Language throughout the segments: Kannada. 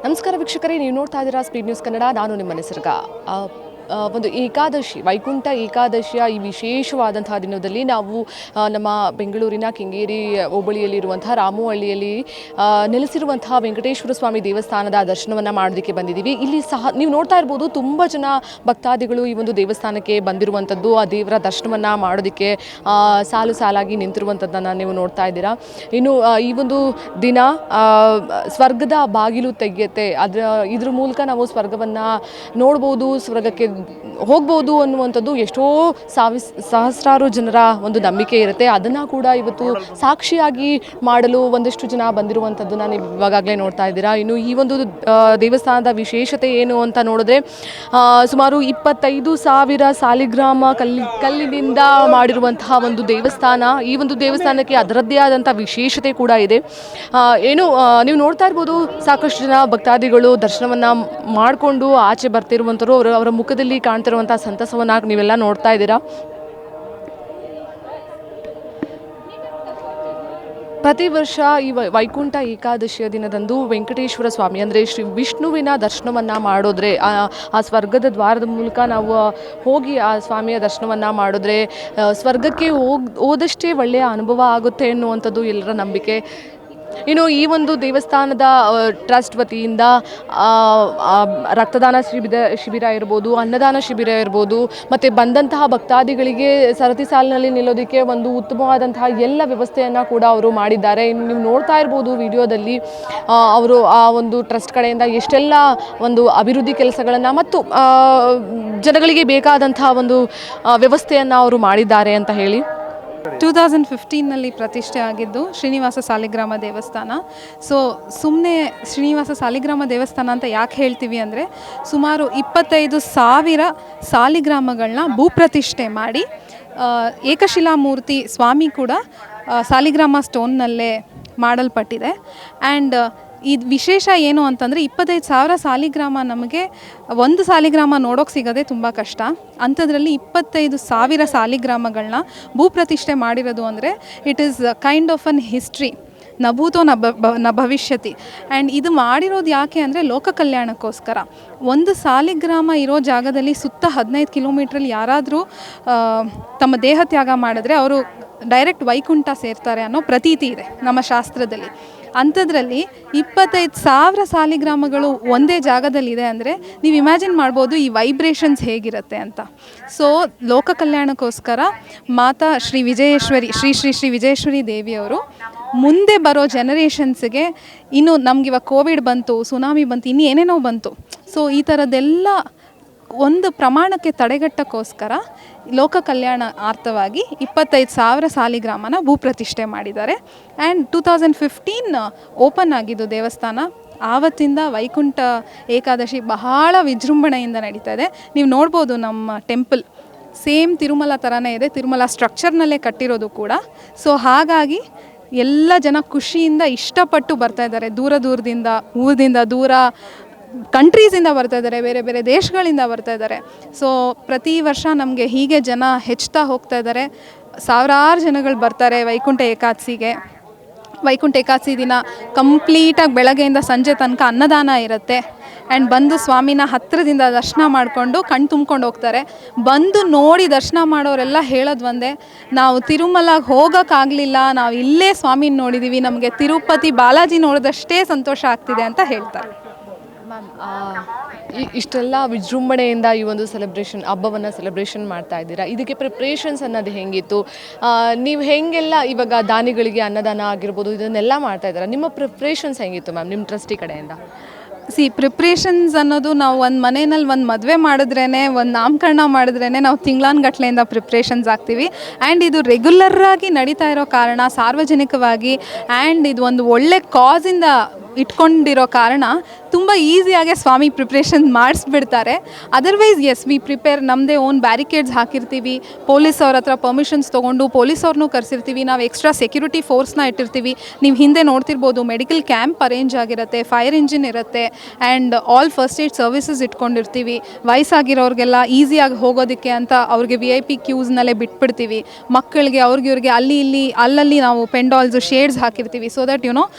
ನಮಸ್ಕಾರ ವೀಕ್ಷಕರೇ, ನೀವು ನೋಡ್ತಾ ಇದ್ದೀರಾ ಸ್ಪೀಡ್ ನ್ಯೂಸ್ ಕನ್ನಡ. ನಾನು ನಿಮ್ಮ ನಿಸರ್ಗ. ಒಂದು ಏಕಾದಶಿ, ವೈಕುಂಠ ಏಕಾದಶಿಯ ಈ ವಿಶೇಷವಾದಂತಹ ದಿನದಲ್ಲಿ ನಾವು ನಮ್ಮ ಬೆಂಗಳೂರಿನ ಕೆಂಗೇರಿ ಹೋಬಳಿಯಲ್ಲಿರುವಂತಹ ರಾಮುಹಳ್ಳಿಯಲ್ಲಿ ನೆಲೆಸಿರುವಂತಹ ವೆಂಕಟೇಶ್ವರ ಸ್ವಾಮಿ ದೇವಸ್ಥಾನದ ದರ್ಶನವನ್ನು ಮಾಡೋದಕ್ಕೆ ಬಂದಿದ್ದೀವಿ. ಇಲ್ಲಿ ಸಹ ನೀವು ನೋಡ್ತಾ ಇರ್ಬೋದು, ತುಂಬ ಜನ ಭಕ್ತಾದಿಗಳು ಈ ಒಂದು ದೇವಸ್ಥಾನಕ್ಕೆ ಬಂದಿರುವಂಥದ್ದು, ಆ ದೇವರ ದರ್ಶನವನ್ನು ಮಾಡೋದಕ್ಕೆ ಸಾಲು ಸಾಲಾಗಿ ನಿಂತಿರುವಂಥದ್ದನ್ನು ನೀವು ನೋಡ್ತಾ ಇದ್ದೀರಾ. ಇನ್ನು ಈ ಒಂದು ದಿನ ಸ್ವರ್ಗದ ಬಾಗಿಲು ತೆಗೆಯುತ್ತೆ. ಇದ್ರ ಮೂಲಕ ನಾವು ಸ್ವರ್ಗವನ್ನು ನೋಡ್ಬೋದು, ಸ್ವರ್ಗಕ್ಕೆ ಹೋಗ್ಬೋದು ಅನ್ನುವಂಥದ್ದು ಎಷ್ಟೋ ಸಹಸ್ರಾರು ಜನರ ಒಂದು ನಂಬಿಕೆ ಇರುತ್ತೆ. ಅದನ್ನು ಕೂಡ ಇವತ್ತು ಸಾಕ್ಷಿಯಾಗಿ ಮಾಡಲು ಒಂದಷ್ಟು ಜನ ಬಂದಿರುವಂಥದ್ದನ್ನು ನೀವು ಇವಾಗಲೇ ನೋಡ್ತಾ ಇದ್ದೀರಾ. ಇನ್ನು ಈ ಒಂದು ದೇವಸ್ಥಾನದ ವಿಶೇಷತೆ ಏನು ಅಂತ ನೋಡಿದ್ರೆ, ಸುಮಾರು 25,000 ಸಾಲಿಗ್ರಾಮ ಕಲ್ಲಿನಿಂದ ಮಾಡಿರುವಂತಹ ಒಂದು ದೇವಸ್ಥಾನ. ಈ ಒಂದು ದೇವಸ್ಥಾನಕ್ಕೆ ಅದರದ್ದೇ ಆದಂಥ ವಿಶೇಷತೆ ಕೂಡ ಇದೆ. ನೀವು ನೋಡ್ತಾ ಇರ್ಬೋದು, ಸಾಕಷ್ಟು ಜನ ಭಕ್ತಾದಿಗಳು ದರ್ಶನವನ್ನು ಮಾಡಿಕೊಂಡು ಆಚೆ ಬರ್ತಿರುವಂಥವ್ರು, ಅವರ ಮುಖದಲ್ಲಿ ಕಾಣ್ತಿರುವಂಥ ಸಂತಸವನ್ನು ನೀವೆಲ್ಲ ನೋಡ್ತಾ ಇದ್ದೀರಾ. ಪ್ರತಿ ವರ್ಷ ಈ ವೈಕುಂಠ ಏಕಾದಶಿಯ ದಿನದಂದು ವೆಂಕಟೇಶ್ವರ ಸ್ವಾಮಿ ಅಂದರೆ ಶ್ರೀ ವಿಷ್ಣುವಿನ ದರ್ಶನವನ್ನು ಮಾಡೋದ್ರೆ, ಆ ಸ್ವರ್ಗದ ದ್ವಾರದ ಮೂಲಕ ನಾವು ಹೋಗಿ ಆ ಸ್ವಾಮಿಯ ದರ್ಶನವನ್ನು ಮಾಡಿದ್ರೆ ಸ್ವರ್ಗಕ್ಕೆ ಹೋದಷ್ಟೇ ಒಳ್ಳೆಯ ಅನುಭವ ಆಗುತ್ತೆ ಎನ್ನುವಂಥದ್ದು ಎಲ್ಲರ ನಂಬಿಕೆ. ಇನ್ನು ಈ ಒಂದು ದೇವಸ್ಥಾನದ ಟ್ರಸ್ಟ್ ವತಿಯಿಂದ ರಕ್ತದಾನ ಶಿಬಿರ ಇರ್ಬೋದು, ಅನ್ನದಾನ ಶಿಬಿರ ಇರ್ಬೋದು, ಮತ್ತು ಬಂದಂತಹ ಭಕ್ತಾದಿಗಳಿಗೆ ಸರತಿ ಸಾಲಿನಲ್ಲಿ ನಿಲ್ಲೋದಕ್ಕೆ ಒಂದು ಉತ್ತಮವಾದಂತಹ ಎಲ್ಲ ವ್ಯವಸ್ಥೆಯನ್ನು ಕೂಡ ಅವರು ಮಾಡಿದ್ದಾರೆ. ಇನ್ನು ನೀವು ನೋಡ್ತಾ ಇರ್ಬೋದು ವಿಡಿಯೋದಲ್ಲಿ, ಅವರು ಆ ಒಂದು ಟ್ರಸ್ಟ್ ಕಡೆಯಿಂದ ಎಷ್ಟೆಲ್ಲ ಒಂದು ಅಭಿವೃದ್ಧಿ ಕೆಲಸಗಳನ್ನು ಮತ್ತು ಜನಗಳಿಗೆ ಬೇಕಾದಂತಹ ಒಂದು ವ್ಯವಸ್ಥೆಯನ್ನು ಅವರು ಮಾಡಿದ್ದಾರೆ ಅಂತ ಹೇಳಿ. 2015ನಲ್ಲಿ ಪ್ರತಿಷ್ಠೆ ಆಗಿದ್ದು ಶ್ರೀನಿವಾಸ ಸಾಲಿಗ್ರಾಮ ದೇವಸ್ಥಾನ. ಸುಮ್ಮನೆ ಶ್ರೀನಿವಾಸ ಸಾಲಿಗ್ರಾಮ ದೇವಸ್ಥಾನ ಅಂತ ಯಾಕೆ ಹೇಳ್ತೀವಿ ಅಂದರೆ, ಸುಮಾರು 25,000 ಸಾಲಿಗ್ರಾಮಗಳನ್ನ ಭೂಪ್ರತಿಷ್ಠೆ ಮಾಡಿ ಏಕಶಿಲಾಮೂರ್ತಿ ಸ್ವಾಮಿ ಕೂಡ ಸಾಲಿಗ್ರಾಮ ಸ್ಟೋನ್ನಲ್ಲೇ ಮಾಡಲ್ಪಟ್ಟಿದೆ. ಆ್ಯಂಡ್ ಇದು ವಿಶೇಷ ಏನು ಅಂತಂದರೆ, 25,000 ಸಾಲಿಗ್ರಾಮ, ನಮಗೆ ಒಂದು ಸಾಲಿಗ್ರಾಮ ನೋಡೋಕೆ ಸಿಗೋದೇ ತುಂಬ ಕಷ್ಟ. ಅಂಥದ್ರಲ್ಲಿ 25,000 ಸಾಲಿಗ್ರಾಮಗಳನ್ನ ಭೂಪ್ರತಿಷ್ಠೆ ಮಾಡಿರೋದು ಅಂದರೆ it is kind of an history. ನಭೂತೋ ನ ಭವಿಷ್ಯತಿ. ಆ್ಯಂಡ್ ಇದು ಮಾಡಿರೋದು ಯಾಕೆ ಅಂದರೆ ಲೋಕ ಕಲ್ಯಾಣಕ್ಕೋಸ್ಕರ. ಒಂದು ಸಾಲಿಗ್ರಾಮ ಇರೋ ಜಾಗದಲ್ಲಿ ಸುತ್ತ 15 ಕಿಲೋಮೀಟ್ರಲ್ಲಿ ಯಾರಾದರೂ ತಮ್ಮ ದೇಹ ತ್ಯಾಗ ಮಾಡಿದ್ರೆ ಅವರು ಡೈರೆಕ್ಟ್ ವೈಕುಂಠ ಸೇರ್ತಾರೆ ಅನ್ನೋ ಪ್ರತೀತಿ ಇದೆ ನಮ್ಮ ಶಾಸ್ತ್ರದಲ್ಲಿ. ಅಂಥದ್ರಲ್ಲಿ 25,000 ಸಾಲಿಗ್ರಾಮಗಳು ಒಂದೇ ಜಾಗದಲ್ಲಿದೆ ಅಂದರೆ ನೀವು ಇಮ್ಯಾಜಿನ್ ಮಾಡ್ಬೋದು ಈ ವೈಬ್ರೇಷನ್ಸ್ ಹೇಗಿರುತ್ತೆ ಅಂತ. ಲೋಕ ಕಲ್ಯಾಣಕ್ಕೋಸ್ಕರ ಮಾತಾ ಶ್ರೀ ವಿಜಯೇಶ್ವರಿ ಶ್ರೀ ವಿಜಯೇಶ್ವರಿ ದೇವಿಯವರು ಮುಂದೆ ಬರೋ ಜನರೇಷನ್ಸ್ಗೆ, ಇನ್ನು ನಮಗಿವಾಗ ಕೋವಿಡ್ ಬಂತು, ಸುನಾಮಿ ಬಂತು, ಇನ್ನು ಏನೇನೋ ಬಂತು, ಈ ಥರದ್ದೆಲ್ಲ ಒಂದು ಪ್ರಮಾಣಕ್ಕೆ ತಡೆಗಟ್ಟಕ್ಕೋಸ್ಕರ ಲೋಕ ಕಲ್ಯಾಣ ಅರ್ಥವಾಗಿ 25,000 ಸಾಲಿಗ್ರಾಮನ ಭೂಪ್ರತಿಷ್ಠೆ ಮಾಡಿದ್ದಾರೆ. ಆ್ಯಂಡ್ 2015 ಓಪನ್ ಆಗಿದ್ದು ದೇವಸ್ಥಾನ. ಆವತ್ತಿಂದ ವೈಕುಂಠ ಏಕಾದಶಿ ಬಹಳ ವಿಜೃಂಭಣೆಯಿಂದ ನಡೀತಾ ಇದೆ. ನೀವು ನೋಡ್ಬೋದು ನಮ್ಮ ಟೆಂಪಲ್ ಸೇಮ್ ತಿರುಮಲ ಥರನೇ ಇದೆ, ತಿರುಮಲ ಸ್ಟ್ರಕ್ಚರ್ನಲ್ಲೇ ಕಟ್ಟಿರೋದು ಕೂಡ. ಹಾಗಾಗಿ ಎಲ್ಲ ಜನ ಖುಷಿಯಿಂದ ಇಷ್ಟಪಟ್ಟು ಬರ್ತಾ ಇದ್ದಾರೆ. ಊರದಿಂದ ದೂರ ಕಂಟ್ರೀಸಿಂದ ಬರ್ತಾ ಇದ್ದಾರೆ, ಬೇರೆ ಬೇರೆ ದೇಶಗಳಿಂದ ಬರ್ತಾ ಇದ್ದಾರೆ. ಪ್ರತಿ ವರ್ಷ ನಮಗೆ ಹೀಗೆ ಜನ ಹೆಚ್ಚುತ್ತಾ ಹೋಗ್ತಾ ಇದ್ದಾರೆ. ಸಾವಿರಾರು ಜನಗಳು ಬರ್ತಾರೆ ವೈಕುಂಠ ಏಕಾದಶಿಗೆ. ವೈಕುಂಠ ಏಕಾದಶಿ ದಿನ ಕಂಪ್ಲೀಟಾಗಿ ಬೆಳಗ್ಗೆಯಿಂದ ಸಂಜೆ ತನಕ ಅನ್ನದಾನ ಇರುತ್ತೆ. ಆ್ಯಂಡ್ ಬಂದು ಸ್ವಾಮಿನ ಹತ್ತಿರದಿಂದ ದರ್ಶನ ಮಾಡಿಕೊಂಡು ಕಣ್ಣು ತುಂಬ್ಕೊಂಡು ಹೋಗ್ತಾರೆ. ಬಂದು ನೋಡಿ ದರ್ಶನ ಮಾಡೋರೆಲ್ಲ ಹೇಳೋದು ಒಂದೇ, ನಾವು ತಿರುಮಲಗೆ ಹೋಗೋಕ್ಕಾಗಲಿಲ್ಲ, ನಾವು ಇಲ್ಲೇ ಸ್ವಾಮಿನ ನೋಡಿದ್ದೀವಿ, ನಮಗೆ ತಿರುಪತಿ ಬಾಲಾಜಿ ನೋಡಿದಷ್ಟೇ ಸಂತೋಷ ಆಗ್ತಿದೆ ಅಂತ ಹೇಳ್ತಾರೆ. ಮ್ಯಾಮ್, ಇಷ್ಟೆಲ್ಲ ವಿಜೃಂಭಣೆಯಿಂದ ಈ ಒಂದು ಹಬ್ಬವನ್ನು ಸೆಲೆಬ್ರೇಷನ್ ಮಾಡ್ತಾ ಇದ್ದೀರಾ. ಇದಕ್ಕೆ ಪ್ರಿಪ್ರೇಷನ್ಸ್ ಅನ್ನೋದು ಹೆಂಗಿತ್ತು? ನೀವು ಹೆಂಗೆಲ್ಲ ಇವಾಗ ದಾನಿಗಳಿಗೆ ಅನ್ನದಾನ ಆಗಿರ್ಬೋದು ಇದನ್ನೆಲ್ಲ ಮಾಡ್ತಾ ಇದ್ದೀರಾ, ನಿಮ್ಮ ಪ್ರಿಪ್ರೇಷನ್ಸ್ ಹೆಂಗಿತ್ತು ಮ್ಯಾಮ್ ನಿಮ್ಮ ಟ್ರಸ್ಟಿ ಕಡೆಯಿಂದ? ಪ್ರಿಪ್ರೇಷನ್ಸ್ ಅನ್ನೋದು, ನಾವು ಒಂದು ಮನೆಯಲ್ಲಿ ಒಂದು ಮದುವೆ ಮಾಡಿದ್ರೇ, ಒಂದು ನಾಮಕರಣ ಮಾಡಿದ್ರೇ ನಾವು ತಿಂಗಳಾನುಗಟ್ಲೆಯಿಂದ ಪ್ರಿಪ್ರೇಷನ್ಸ್ ಆಗ್ತೀವಿ. ಆ್ಯಂಡ್ ಇದು ರೆಗ್ಯುಲರಾಗಿ ನಡೀತಾ ಇರೋ ಕಾರಣ, ಸಾರ್ವಜನಿಕವಾಗಿ, ಆ್ಯಂಡ್ ಇದು ಒಂದು ಒಳ್ಳೆ ಕಾಸಿಂದ ಇಟ್ಕೊಂಡಿರೋ ಕಾರಣ ತುಂಬ ಈಸಿಯಾಗೆ ಸ್ವಾಮಿ ಪ್ರಿಪ್ರೇಷನ್ ಮಾಡಿಸ್ಬಿಡ್ತಾರೆ. ಅದರ್ವೈಸ್ ಎಸ್ ವಿ ಪ್ರಿಪೇರ್, ನಮ್ಮದೇ ಓನ್ ಬ್ಯಾರಿಕೇಡ್ಸ್ ಹಾಕಿರ್ತೀವಿ, ಪೊಲೀಸ್ ಅವ್ರ ಹತ್ರ ಪರ್ಮಿಷನ್ಸ್ ತೊಗೊಂಡು ಪೊಲೀಸವ್ರನ್ನೂ ಕರೆಸಿರ್ತೀವಿ, ನಾವು ಎಕ್ಸ್ಟ್ರಾ ಸೆಕ್ಯೂರಿಟಿ ಫೋರ್ಸ್ನ ಇಟ್ಟಿರ್ತೀವಿ. ನೀವು ಹಿಂದೆ ನೋಡ್ತಿರ್ಬೋದು, ಮೆಡಿಕಲ್ ಕ್ಯಾಂಪ್ ಅರೇಂಜ್ ಆಗಿರುತ್ತೆ, ಫೈರ್ ಇಂಜಿನ್ ಇರುತ್ತೆ, and all first aid services ಇಟ್ಕೊಂಡಿರ್ತೀವಿ. ವಯಸ್ಸಾಗಿರೋರಿಗೆಲ್ಲ ಈಸಿಯಾಗಿ ಹೋಗೋದಕ್ಕೆ ಅಂತ ಅವ್ರಿಗೆ VIP ಕ್ಯೂಸ್ನಲ್ಲೇ ಬಿಟ್ಬಿಡ್ತೀವಿ. ಮಕ್ಕಳಿಗೆ ಇವ್ರಿಗೆ ಅಲ್ಲಿ ಅಲ್ಲಲ್ಲಿ ನಾವು ಪೆಂಡಾಲ್ಸು ಶೇಡ್ಸ್ ಹಾಕಿರ್ತೀವಿ, ಸೊ ದಟ್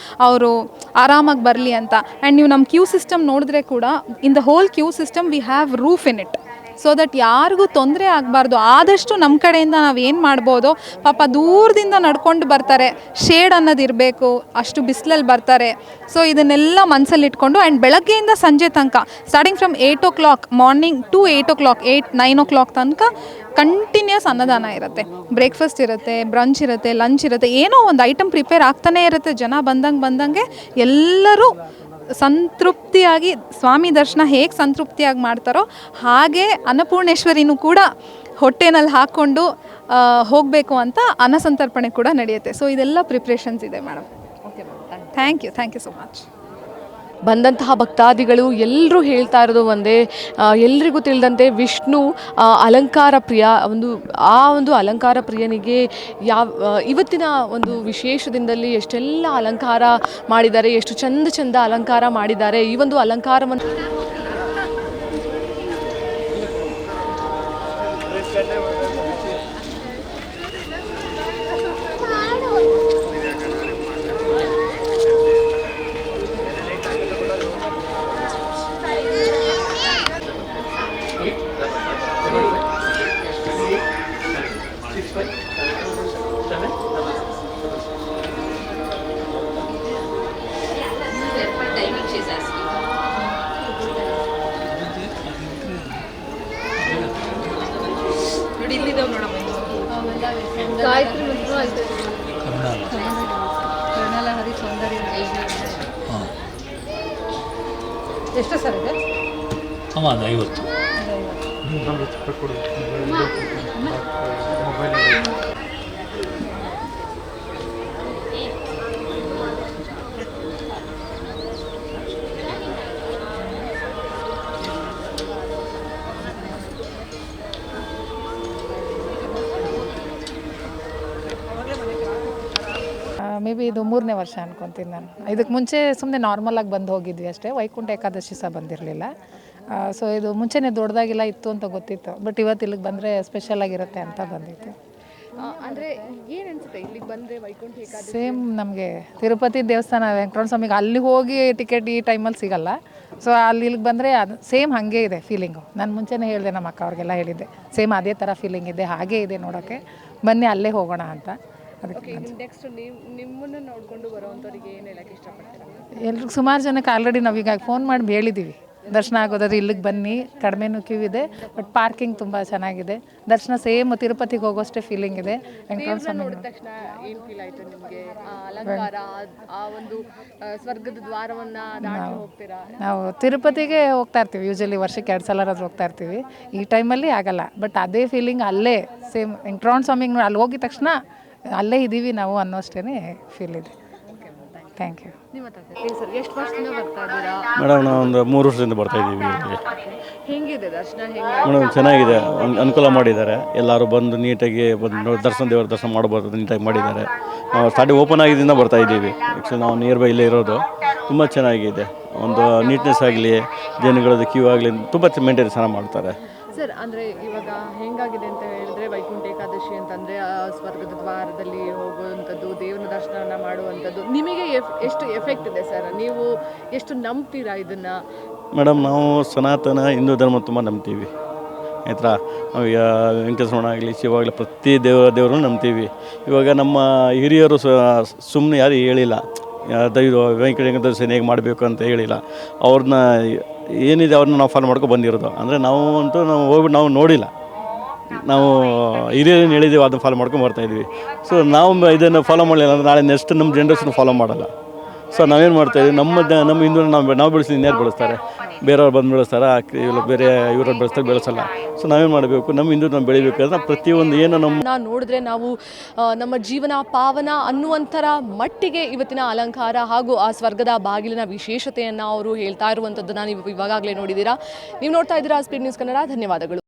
ಅವರು ಆರಾಮಾಗಿ ಬರಲಿ ಅಂತ. ಆ್ಯಂಡ್ ನೀವು ನಮ್ಮ ಕ್ಯೂ ಸಿಸ್ಟಮ್ ನೋಡಿದ್ರೆ ಕೂಡ in the whole Q system we have roof in it, so that ಯಾರಿಗೂ ತೊಂದರೆ ಆಗಬಾರ್ದು. ಆದಷ್ಟು ನಮ್ಮ ಕಡೆಯಿಂದ ನಾವು ಏನು ಮಾಡ್ಬೋದು, ಪಾಪ ದೂರದಿಂದ ನಡ್ಕೊಂಡು ಬರ್ತಾರೆ, ಶೇಡ್ ಅನ್ನೋದು ಇರಬೇಕು, ಅಷ್ಟು ಬಿಸಿಲಲ್ಲಿ ಬರ್ತಾರೆ. ಸೊ ಇದನ್ನೆಲ್ಲ ಮನಸ್ಸಲ್ಲಿ ಇಟ್ಕೊಂಡು ಆ್ಯಂಡ್ ಬೆಳಗ್ಗೆಯಿಂದ ಸಂಜೆ ತನಕ starting from 8 o'clock morning to 8 o'clock 8-9 o'clock ತನಕ ಕಂಟಿನ್ಯೂಸ್ ಅನ್ನದಾನ ಇರುತ್ತೆ. ಬ್ರೇಕ್ಫಾಸ್ಟ್ ಇರುತ್ತೆ, ಬ್ರಂಚ್ ಇರುತ್ತೆ, ಲಂಚ್ ಇರುತ್ತೆ, ಏನೋ ಒಂದು ಐಟಮ್ ಪ್ರಿಪೇರ್ ಆಗ್ತಾನೇ ಇರುತ್ತೆ. ಜನ ಬಂದಂಗೆ ಎಲ್ಲರೂ ಸಂತೃಪ್ತಿಯಾಗಿ ಸ್ವಾಮಿ ದರ್ಶನ ಹೇಗೆ ಸಂತೃಪ್ತಿಯಾಗಿ ಮಾಡ್ತಾರೋ ಹಾಗೆ ಅನ್ನಪೂರ್ಣೇಶ್ವರಿನೂ ಕೂಡ ಹೊಟ್ಟೆನಲ್ಲಿ ಹಾಕ್ಕೊಂಡು ಹೋಗಬೇಕು ಅಂತ ಅನ್ನಸಂತರ್ಪಣೆ ಕೂಡ ನಡೆಯುತ್ತೆ. ಸೊ ಇದೆಲ್ಲ ಪ್ರಿಪ್ರೇಷನ್ಸ್ ಇದೆ madam. Thank you so much. ಬಂದಂತಹ ಭಕ್ತಾದಿಗಳು ಎಲ್ಲರೂ ಹೇಳ್ತಾ ಇರೋದು ಒಂದೇ, ಎಲ್ರಿಗೂ ತಿಳಿದಂತೆ ವಿಷ್ಣು ಅಲಂಕಾರ ಪ್ರಿಯ. ಒಂದು ಅಲಂಕಾರ ಪ್ರಿಯನಿಗೆ ಇವತ್ತಿನ ಒಂದು ವಿಶೇಷ ದಿನದಲ್ಲಿ ಎಷ್ಟೆಲ್ಲ ಅಲಂಕಾರ ಮಾಡಿದ್ದಾರೆ, ಎಷ್ಟು ಚಂದ ಅಲಂಕಾರ ಮಾಡಿದ್ದಾರೆ. ಈ ಒಂದು ಅಲಂಕಾರವನ್ನು ಎಷ್ಟು ಸರ್ ಇದೆ? ಅದು 50. ಮೇ ಬಿ ಇದು 3ನೇ ವರ್ಷ ಅನ್ಕೊತೀನಿ ನಾನು. ಇದಕ್ಕೆ ಮುಂಚೆ ಸುಮ್ಮನೆ ನಾರ್ಮಲಾಗಿ ಬಂದು ಹೋಗಿದ್ವಿ ಅಷ್ಟೇ, ವೈಕುಂಠ ಏಕಾದಶಿ ಸಹ ಬಂದಿರಲಿಲ್ಲ. ಸೊ ಇದು ಮುಂಚೆನೇ ದೊಡ್ಡದಾಗಿಲ್ಲ ಇತ್ತು ಅಂತ ಗೊತ್ತಿತ್ತು, ಬಟ್ ಇವತ್ತು ಇಲ್ಲಿಗೆ ಬಂದರೆ ಸ್ಪೆಷಲ್ ಆಗಿರುತ್ತೆ ಅಂತ ಬಂದಿತ್ತು. ಅಂದರೆ ಏನು ಅನಿಸುತ್ತೆ ಇಲ್ಲಿಗೆ ಬಂದರೆ ವೈಕುಂಠ ಏಕಾದಶಿ? ಸೇಮ್ ನಮಗೆ ತಿರುಪತಿ ದೇವಸ್ಥಾನ ವೆಂಕಟರಮಣ ಸ್ವಾಮಿಗೆ ಅಲ್ಲಿ ಹೋಗಿ ಟಿಕೆಟ್ ಈ ಟೈಮಲ್ಲಿ ಸಿಗಲ್ಲ. ಸೊ ಇಲ್ಲಿಗೆ ಬಂದರೆ ಅದು ಸೇಮ್ ಹಾಗೆ ಇದೆ ಫೀಲಿಂಗು. ನಾನು ಮುಂಚೆನೇ ಹೇಳಿದೆ, ನಮ್ಮ ಅಕ್ಕ ಅವ್ರಿಗೆಲ್ಲ ಹೇಳಿದ್ದೆ, ಸೇಮ್ ಅದೇ ಥರ ಫೀಲಿಂಗ್ ಇದೆ, ಹಾಗೇ ಇದೆ ನೋಡೋಕ್ಕೆ, ಬನ್ನಿ ಅಲ್ಲೇ ಹೋಗೋಣ ಅಂತ. ಅದಕ್ಕೆ ನೆಕ್ಸ್ಟ್ ನಿಮ್ಮನ್ನು ನೋಡಿಕೊಂಡು ಬರೋವಂಥವ್ರಿಗೆ ಏನು ಹೇಳೋಕ್ಕೆ ಇಷ್ಟಪಡ್ತೀರಾ? ಎಲ್ರಿಗೂ ಸುಮಾರು ಜನಕ್ಕೆ ಆಲ್ರೆಡಿ ನಾವೀಗ ಫೋನ್ ಮಾಡಿ ಹೇಳಿದ್ದೀವಿ, ದರ್ಶನ ಆಗೋದಾದ್ರೆ ಇಲ್ಲಿಗೆ ಬನ್ನಿ, ಕಡಿಮೆನೂ ಕ್ಯೂ ಇದೆ, ಬಟ್ ಪಾರ್ಕಿಂಗ್ ತುಂಬ ಚೆನ್ನಾಗಿದೆ. ದರ್ಶನ ಸೇಮ್ ತಿರುಪತಿಗೆ ಹೋಗೋಷ್ಟೇ ಫೀಲಿಂಗ್ ಇದೆ. ವೆಂಕಟರಮಣ ಸ್ವಾಮಿ ನೋಡಿದ ತಕ್ಷಣ ಏನು ಫೀಲ್ ಆಯಿತು ನಿಮಗೆ? ಅಲಂಕಾರ, ಆ ಒಂದು ಸ್ವರ್ಗದ ದ್ವಾರವನ್ನು ದಾಟಿ ಹೋಗ್ತೀರಾ? ನಾವು ತಿರುಪತಿಗೆ ಹೋಗ್ತಾ ಇರ್ತೀವಿ, ಯೂಶಲಿ ವರ್ಷಕ್ಕೆ 2 ಸಲ ಹೋಗ್ತಾ ಇರ್ತೀವಿ. ಈ ಟೈಮಲ್ಲಿ ಆಗಲ್ಲ, ಬಟ್ ಅದೇ ಫೀಲಿಂಗ್ ಅಲ್ಲೇ ಸೇಮ್ ವೆಂಕಟರಮಣ ಸ್ವಾಮಿಗೆ ಅಲ್ಲಿ ಹೋಗಿದ ತಕ್ಷಣ ಅಲ್ಲೇ ಇದ್ದೀವಿ ನಾವು ಅನ್ನೋಷ್ಟೇ ಫೀಲ್ ಇದೆ. Thank you. ಸರ್ ಎಷ್ಟು ವರ್ಷದಿಂದ ಬರ್ತಾ ಇದ್ದೀರಾ? ಮೇಡಮ್ ನಾವು ಒಂದು 3 ವರ್ಷದಿಂದ ಬರ್ತಾ ಇದ್ದೀವಿ. ಹೆಂಗಿದೆ ದರ್ಶನ? ಮೇಡಮ್ ಚೆನ್ನಾಗಿದೆ, ಅನುಕೂಲ ಮಾಡಿದ್ದಾರೆ. ಎಲ್ಲರೂ ಬಂದು ನೀಟಾಗಿ ಬಂದು ದೇವರ ದರ್ಶನ ಮಾಡ್ಬೋದು, ನೀಟಾಗಿ ಮಾಡಿದ್ದಾರೆ. ನಾವು ಸ್ಟಾರ್ಟಿಂಗ್ ಓಪನ್ ಆಗಿದ್ದರಿಂದ ಬರ್ತಾ ಇದ್ದೀವಿ. ಆ್ಯಕ್ಚುಲಿ ನಾವು ನಿಯರ್ ಬೈ ಇಲ್ಲೇ ಇರೋದು. ತುಂಬ ಚೆನ್ನಾಗಿದೆ, ಒಂದು ನೀಟ್ನೆಸ್ ಆಗಲಿ, ಜನಗಳದ್ದು ಕ್ಯೂ ಆಗಲಿ ತುಂಬ ಮೇಂಟೈನ್ ಚೆನ್ನಾಗಿ ಮಾಡ್ತಾರೆ. ಸರ್ ಅಂದರೆ ಇವಾಗ ಹೆಂಗಾಗಿದೆ ಅಂತ ಹೇಳಿದ್ರೆ, ವೈಕುಂಠ ಏಕಾದಶಿ ಅಂತಂದರೆ ಸ್ವರ್ಗದ ದ್ವಾರದಲ್ಲಿ ಹೋಗುವಂಥದ್ದು, ದೇವರ ದರ್ಶನವನ್ನು ಮಾಡುವಂಥದ್ದು ನಿಮಗೆ ಎಷ್ಟು ಎಫೆಕ್ಟ್ ಇದೆ ಸರ್? ನೀವು ಎಷ್ಟು ನಂಬ್ತೀರಾ ಇದನ್ನು? ಮೇಡಮ್ ನಾವು ಸನಾತನ ಹಿಂದೂ ಧರ್ಮ ತುಂಬ ನಂಬ್ತೀವಿ ಆಯ್ತಾ. ನಾವು ವೆಂಕಟೇಶ್ವರ ಆಗಲಿ, ಶಿವ ಆಗಲಿ, ಪ್ರತಿ ದೇವರು ನಂಬ್ತೀವಿ. ಇವಾಗ ನಮ್ಮ ಹಿರಿಯರು ಸುಮ್ಮನೆ ಯಾರು ಹೇಳಿಲ್ಲ, ವೆಂಕಟೇಶ್ವರ ಹೇಗೆ ಮಾಡಬೇಕು ಅಂತ ಹೇಳಿಲ್ಲ. ಅವ್ರನ್ನ ಏನಿದೆ ಅವ್ರನ್ನ ನಾವು ಫಾಲೋ ಮಾಡ್ಕೊಂಡು ಬಂದಿರೋದು. ಅಂದರೆ ನಾವು ಅಂತೂ ನಾವು ಹೋಗ್ಬಿಟ್ಟು ನಾವು ನೋಡಿಲ್ಲ, ನಾವು ಹಿರಿಯರೇನು ಹೇಳಿದ್ದೀವಿ ಅದನ್ನು ಫಾಲೋ ಮಾಡ್ಕೊಂಡು ಬರ್ತಾಯಿದ್ವಿ. ಸೊ ನಾವು ಇದನ್ನು ಫಾಲೋ ಮಾಡಲಿಲ್ಲ ಅಂದರೆ ನಾಳೆ ನೆಕ್ಸ್ಟ್ ನಮ್ಮ ಜನ್ರೇಷನ್ ಫಾಲೋ ಮಾಡಲ್ಲ. ಸೊ ನಾವೇನು ಮಾಡ್ತಾಯಿದ್ವಿ, ನಮ್ಮ ಹಿಂದೂ ನಾವು ಬೆಳೆಸಿ ಇನ್ಯಾರು ಬೆಳೆಸ್ತಾರೆ? ಬೇರೆಯವ್ರು ಬಂದು ಬೆಳೆಸ್ತಾರೆ, ಬೇರೆ ಇವ್ರು ಬೆಳೆಸಲ್ಲ. ಸೊ ನಾವೇನು ಮಾಡಬೇಕು, ನಮ್ಮ ಹಿಂದೂ ನಾವು ಬೆಳಿಬೇಕಾದ್ರೆ ಪ್ರತಿಯೊಂದು ಏನು ನೋಡಿದ್ರೆ ನಾವು ನಮ್ಮ ಜೀವನ ಪಾವನ ಅನ್ನುವಂಥರ ಮಟ್ಟಿಗೆ ಇವತ್ತಿನ ಅಲಂಕಾರ ಹಾಗೂ ಆ ಸ್ವರ್ಗದ ಬಾಗಿಲಿನ ವಿಶೇಷತೆಯನ್ನು ಅವರು ಹೇಳ್ತಾ ಇರುವಂಥದ್ದನ್ನು ನೀವು ಇವಾಗಲೇ ನೋಡಿದ್ದೀರಾ. ನೀವು ನೋಡ್ತಾ ಇದ್ದೀರಾ ಸ್ಪೀಡ್ ನ್ಯೂಸ್ ಕನ್ನಡ. ಧನ್ಯವಾದಗಳು.